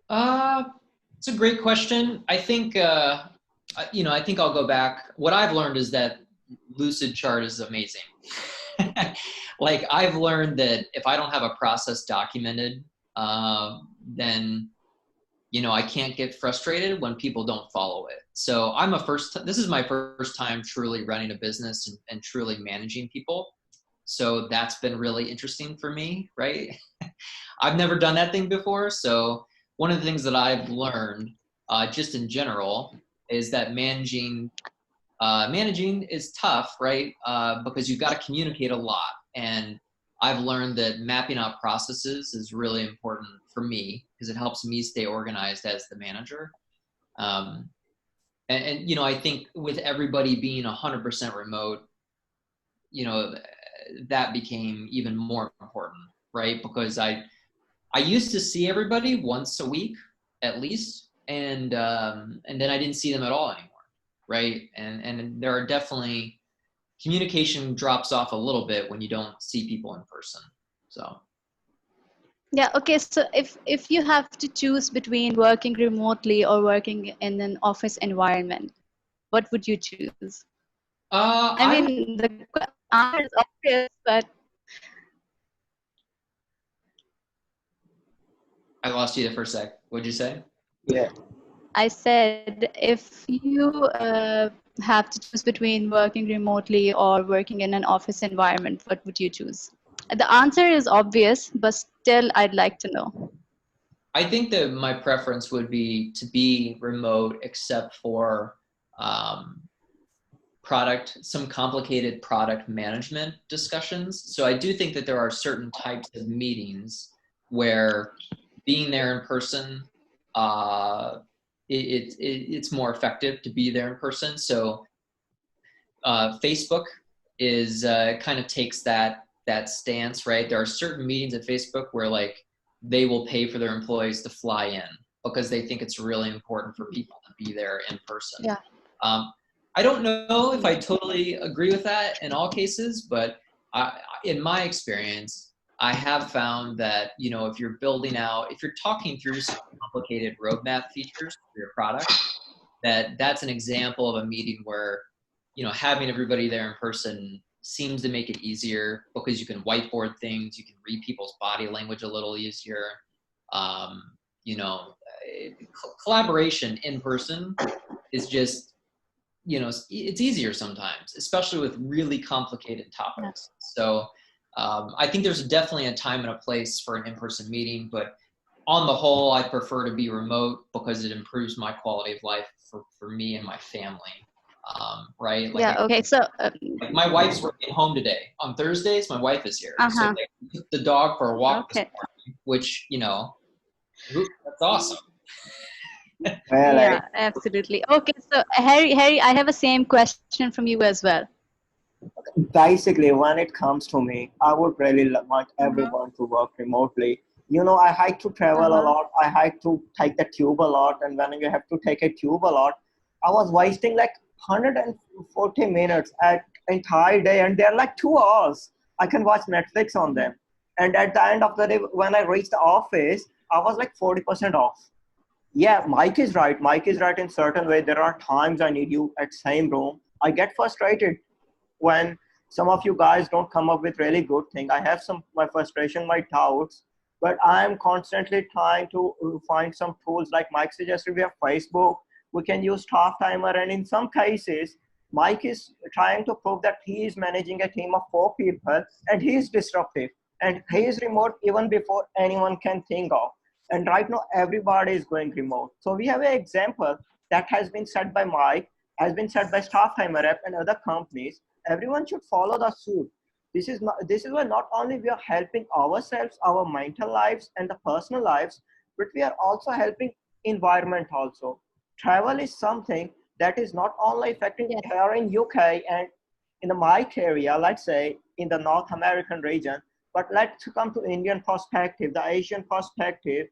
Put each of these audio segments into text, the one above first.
Uh, it's a great question. I think I'll go back. What I've learned is that Lucid Chart is amazing. Like I've learned that if I don't have a process documented, then I can't get frustrated when people don't follow it. So this is my first time truly running a business and truly managing people. So that's been really interesting for me, right? I've never done that thing before. So one of the things that I've learned, just in general, is that managing is tough, right? Because you've got to communicate a lot. And I've learned that mapping out processes is really important for me because it helps me stay organized as the manager. Um, and I think with everybody being 100% remote, you know, that became even more important, right? Because I used to see everybody once a week at least, and then I didn't see them at all anymore, right? And there are definitely communication drops off a little bit when you don't see people in person. So Yeah, okay. So if you have to choose between working remotely or working in an office environment, what would you choose? I I would. mean, the answer is obvious, but I lost you there for a sec. What'd you say? Yeah. I said if you have to choose between working remotely or working in an office environment, what would you choose? The answer is obvious, but still, I'd like to know. I think that my preference would be to be remote, except for um, some complicated product management discussions. So I do think that there are certain types of meetings where being there in person, it's more effective to be there in person. So Facebook is kind of takes that stance, right? There are certain meetings at Facebook where like they will pay for their employees to fly in because they think it's really important for people to be there in person. Yeah. Um, I don't know if I totally agree with that in all cases, but in my experience, I have found that if you're talking through some complicated roadmap features for your product, that's an example of a meeting where having everybody there in person seems to make it easier because you can whiteboard things, you can read people's body language a little easier. um, you know Collaboration in person is just it's easier sometimes, especially with really complicated Yeah. topics. So I think there's definitely a time and a place for an in-person meeting, but on the whole, I prefer to be remote because it improves my quality of life for me and my family. Right? Yeah. Okay. So, Like my wife's working home today. On Thursdays, my wife is here. So uh-huh. like, we took the dog for a walk this Okay. morning, which, that's awesome. Well, Yeah, absolutely. Okay. So, Harry, I have a same question from you as well. basically, when it comes to me, I would really want Uh-huh. everyone to work remotely. I like to travel a Uh-huh. lot. I like to take the tube a lot. And when you have to take a tube a lot, I was wasting like 140 minutes at entire day. And they're like 2 hours. I can watch Netflix on them. And at the end of the day, when I reached the office, I was like 40% off. Yeah, Mike is right. Mike is right in certain way. There are times I need you at same room. I get frustrated when some of you guys don't come up with really good thing. I have some my frustration, my doubts, but I am constantly trying to find some tools like Mike suggested. We have Facebook. We can use staff timer, and in some cases, Mike is trying to prove that he is managing a team of 4 people and he is disruptive and he is remote even before anyone can think of. And right now, everybody is going remote. So we have an example that has been set by Mike, has been set by Staff Timer App and other companies. Everyone should follow the suit. This is why not only we are helping ourselves, our mental lives and the personal lives, but we are also helping environment also. Travel is something that is not only affecting Yes. here in UK and in the Mike area, let's say in the North American region, but let's come to Indian perspective, the Asian perspective.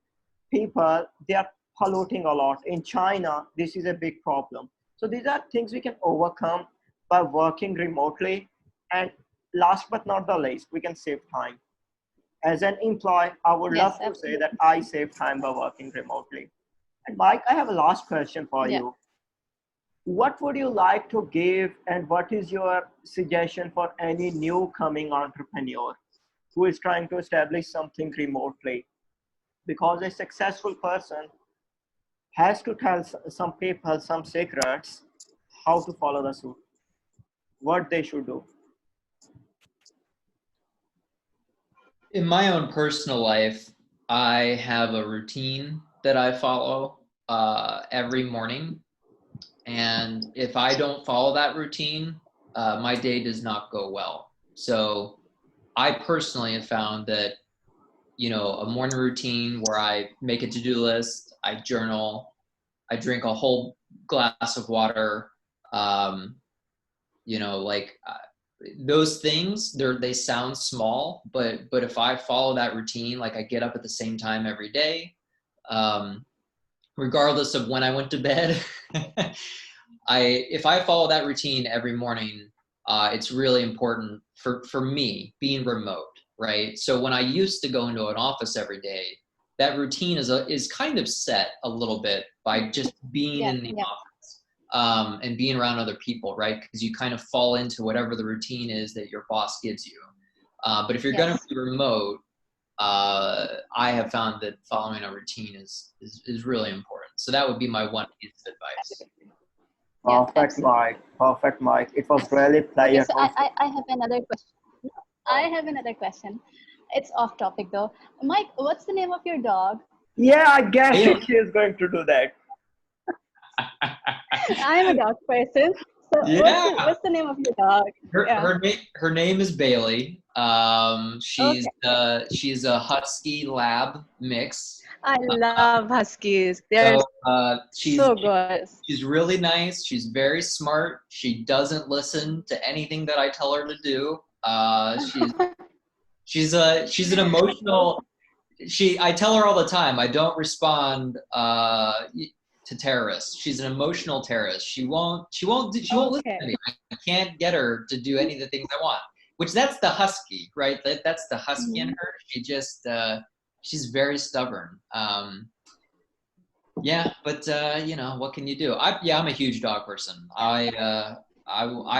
People, they are polluting a lot. In China, this is a big problem. So these are things we can overcome by working remotely. And last but not the least, we can save time. As an employee, I would Yes, love to say that absolutely. I save time by working remotely. And Mike, I have a last question for Yeah. you. What would you like to give, and what is your suggestion for any new coming entrepreneur who is trying to establish something remotely? Because a successful person has to tell some people some secrets how to follow the suit, what they should do. In my own personal life, I have a routine that I follow every morning. And if I don't follow that routine, my day does not go well. So I personally have found that, a morning routine where I make a to-do list, I journal, I drink a whole glass of water, um, like those things, they sound small, but if I follow that routine, like I get up at the same time every day, um, regardless of when I went to bed, if I follow that routine every morning, it's really important for me being remote, right? So when I used to go into an office every day, that routine is kind of set a little bit by just being Yeah. in the Yeah. office, and being around other people, right? Because you kind of fall into whatever the routine is that your boss gives you. But if you're going to Yes. be remote, I have found that following a routine is really important. So that would be my one piece of advice. Absolutely. Yeah, Perfect, absolutely. Mike. Perfect, Mike. It was Absolutely. really Okay, pleasure so hosting. I have another question. I have another question. It's off topic though. Mike, what's the name of your dog? Yeah, I guess Bailey. she is going to do that. I'm a dog person. So Yeah. what's the name of your dog? Yeah. Her name is Bailey. Okay. She's a husky lab mix. I love huskies. They're So so good. she's really nice. She's very smart. She doesn't listen to anything that I tell her to do. She's an emotional. I tell her all the time, I don't respond to terrorists. She's an emotional terrorist. She won't listen Okay. to me. I can't get her to do any of the things I want. Which that's the husky, right? That's the husky in Mhm. her. She's very stubborn. Yeah, but what can you do? I'm a huge dog person. I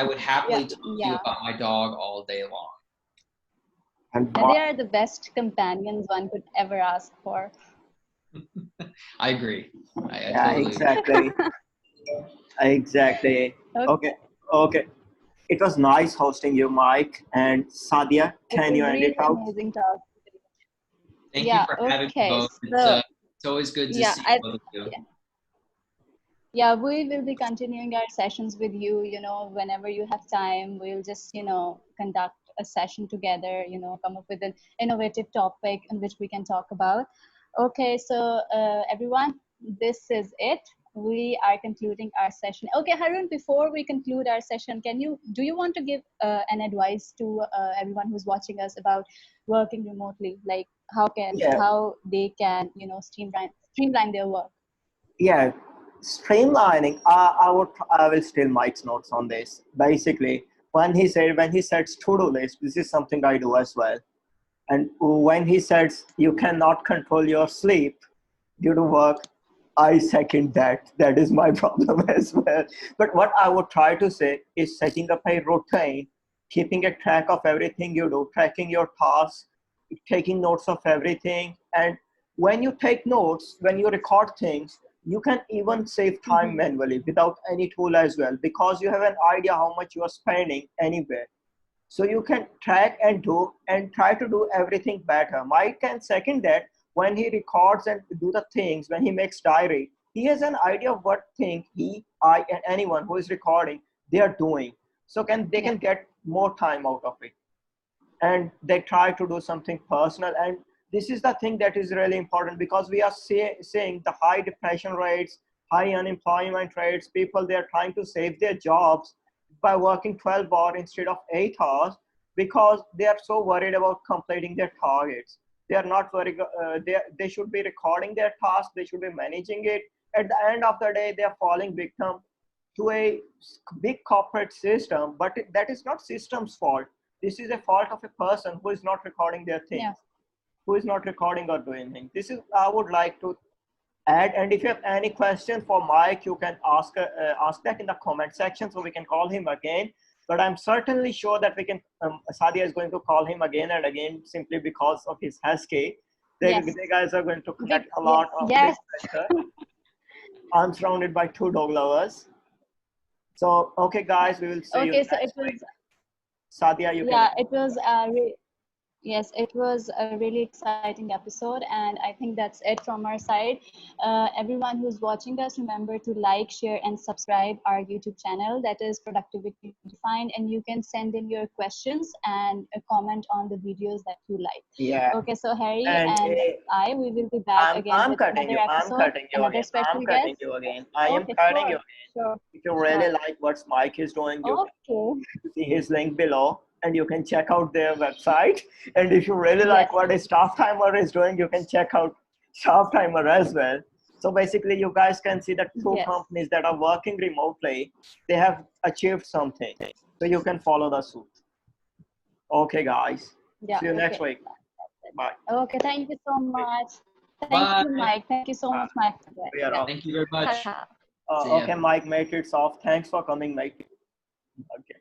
would Yeah. happily talk to you Yeah. about my dog all day long. And And they are the best companions one could ever ask for. I agree. I yeah, totally agree. exactly. Exactly. Okay. Okay. Okay. It was nice hosting you, Mike. And Sadia, It can was you end really it out? amazing talk. Thank you Yeah. for having me Okay. both. So It's always good to yeah, see I both of you. yeah. Yeah, we will be continuing our sessions with you, whenever you have time. We'll just, conduct a session together, come up with an innovative topic in which we can talk about. Okay, so everyone, this is it. We are concluding our session. Okay, Harun, before we conclude our session, do you want to give an advice to everyone who's watching us about working remotely? Like Yeah. how they can, streamline their work? Yeah, streamlining. I will steal Mike's notes on this. Basically, when he sets to-do list, this is something I do as well. And when he says you cannot control your sleep due to work, I second that. That is my problem as well. But what I would try to say is setting up a routine, keeping a track of everything you do, tracking your tasks, taking notes of everything. And when you take notes, when you record things, you can even save time Mm-hmm. manually without any tool as well, because you have an idea how much you are spending anywhere. So you can track and do and try to do everything better. Mike can second that. When he records and do the things, when he makes diary, he has an idea of what thing he, I, and anyone who is recording they are doing. So they Yeah. can get more time out of it, and they try to do something personal. And this is the thing that is really important, because we are seeing the high depression rates, high unemployment rates. People, they are trying to save their jobs by working 12 hours instead of 8 hours, because they are so worried about completing their targets. They are not worried. They should be recording their tasks, they should be managing it. At the end of the day, they are falling victim to a big corporate system, but that is not system's fault. This is a fault of a person who is not recording their Yeah. things. who is not recording or doing anything. This is I would like to add. And if you have any question for Mike, you can ask that in the comment section so we can call him again. But I'm certainly sure that we can. Sadia is going to call him again and again simply because of his husky. They guys are going to connect a lot of yes. I'm surrounded by 2 dog lovers. So okay, guys, we will see you Okay, so next it was week. Sadia, you yeah, can. it was yes, it was a really exciting episode, and I think that's it from our side. Everyone who's watching us, remember to like, share, and subscribe our YouTube channel, that is Productivity Redefined, and you can send in your questions and comment on the videos that you like. Yeah. Okay, so Harry And we will be back again with another episode, another special guest. I am Okay, cutting you sure, again. sure, If you really sure. like what Mike is doing, you Okay, can see his link below and you can check out their website. And if you really yes, like what a staff timer is doing, you can check out staff timer as well. So basically, you guys can see that 2 yes. companies that are working remotely, they have achieved something. So you can follow the suit. Okay, guys. Yeah, See you next okay. week. Bye. Okay, thank you so much. Thank Bye. you, Mike. Thank you so much, Mike. We are Yeah. off. Thank you very much. See ya. Okay, Mike, mate, it's off. Thanks for coming, Mike. Okay.